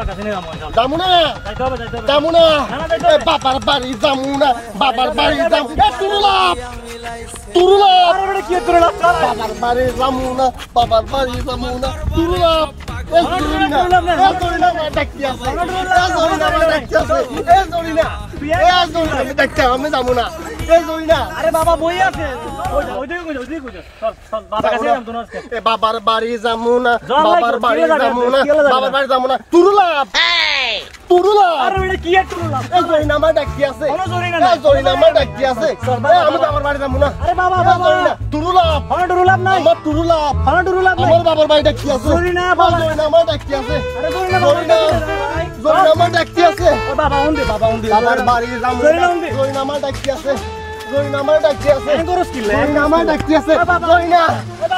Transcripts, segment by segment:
বাবার কাছে নিয়ে যাবো না যাবো না বাবার বাড়ি যাবো না বাবার বাড়ি যাবো তুরুলাপ তুরুলাপ কি তুরুলাপ বাবার বাড়ি যাবো না বাবার বাড়ি যাবো না তুরুলাপ আমি যাবো না আরে বাবা বই আছে বাবার বাড়ি যাবো না বাবার বাড়ি যাবো না বাবার বাড়ি যাবো না তুরুলাপ তুরুলাপ কি তুরুলাপ জরিনামা ডাকি আছে জরিনামা ডাকি আছে আমি বাবার বাড়ি যাবো না আরে বাবা বাবা তুরুলাপ তুরুলাপ নাই আমার তুরুলাপ তুরুলাপ আমার বাবার বাড়ি ডাকি আছে জরিনামা ডাকি আছে জরিনামা ডাকি আছে বাবা উন্দি বাবার বাড়ি যাবো জরিনামা ডাকি আছে জরিনামা ডাকি আছে জরিনামা ডাকি আছে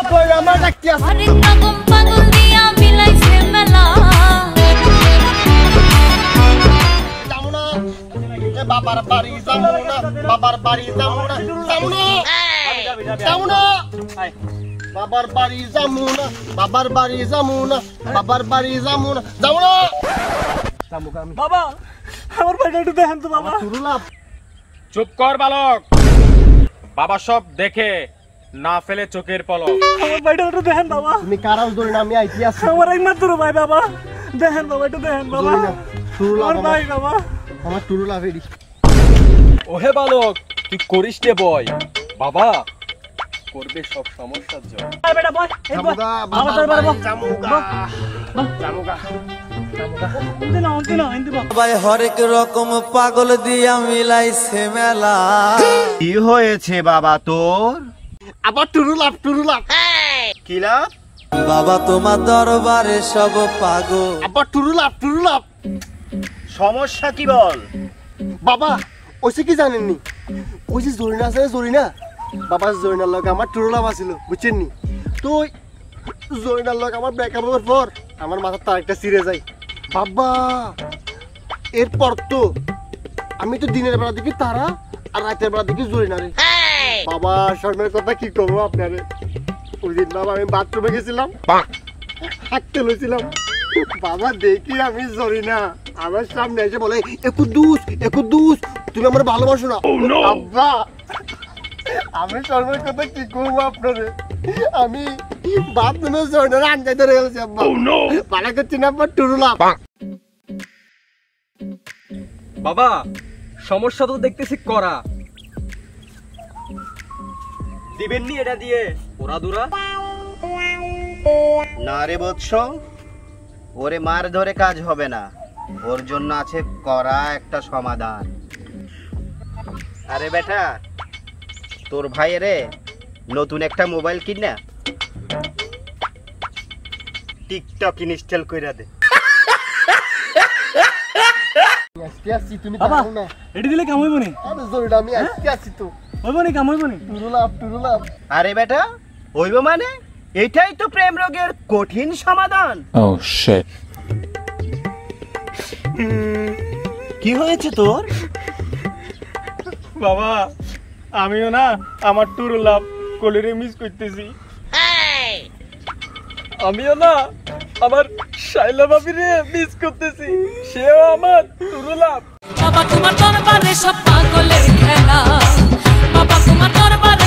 জরিনামা ডাকি আছে বাবার বাড়ি যাবো না বাবার বাড়ি যাবো না যাবো না যাবো না বাবার বাড়ি যাবো না বাবার বাড়ি যাবো না বাবার বাড়ি যাবো না যাবো না বাবা আমার ভাইটা একটু দেখেন তো বাবা তুরুলাপ চুপ কর বালক বাবা সব দেখে না ফেলে চোখের পলক আমার ভাইটা একটু দেখেন বাবা তুমি কারাও ধরে না আমি আইছি আছি আমার একমাত্র ভাই বাবা দেখেন বাবা একটু দেখেন বাবা তুরুলাপ ভাই বাবা আমার তুরুলাপ এডি ওহে বালক তুই করিস নে বয় বাবা করবে সব সমস্যার জন্য বেটা বল এই বল বাবা তোর বাবা জামুগা ভাই হরেক রকম পাগল দিয়া মিলাইছে মেলা কি হয়েছে বাবা তোর আবার তুরুলাপ কি লাভ বাবা তোমার দরবারে সব পাগল আবার তুরুলাপ সমস্যা কি বল বাবা ওইসে কি জানেননি ওই যে জরিনা আছে জরিনা বাবা জরিনার লগে আমার তুরুলাপ আছিল বুঝছেন নি তো জরিনার লগে আমার ব্রেকআপ হওয়ার পর আমার মাথার তার একটা ছিঁড়ে যায় বাবা এরপর তো আমি তো দিনের বেলা দেখি তারা আর রাতের বেলা দেখি জরিনারে বাবা শর্মের কথা কি করবো আপনারে ওই দিন বাবা আমি বাথরুমে গেছিলাম হাঁটতে লইছিলাম বাবা দেখি আমি জরিনা আমার সামনে এসে বলে একুদ্দুস তুমি আমার ভালোবাসো না আব্বা আমি শর্মের কথা কি করবো আপনারে আমি বাথরুমে জরিনার আনজাইতে রয়ে গেছি আব্বা পালা করছি না আব্বা টুরুলাপ বাবা সমস্যা তো দেখতেছি করা দিবেননি এটা দিয়ে ওরা দুরা না রে বৎস ওরে মার ধরে কাজ হবে না ওর জন্য আছে করা একটা সমাধান আরে বেটা তোর ভাইয়েরে নতুন একটা মোবাইল কিনা টিকটক ইনস্টল কইরা দে তুমি বাবা এডি দিলে কাম হইবনি আমি জরিনা আমি আজকে আসি তো হইবনি কাম হইবনি টুরুলাপ আরে বেটা হইব মানে এটাই তো প্রেম রোগের কঠিন সমাধান কি হয়েছে তোর বাবা আমিও না আমার টুরুলাপ কলিরে মিস করতেছি আমিও না আমার শাইলা ভাবিরে মিস করতেছি সেও আমার টুরুলাপ বাবা তোমার দরবারে সব পাগলের খেলা বাবা তোমার দরবারে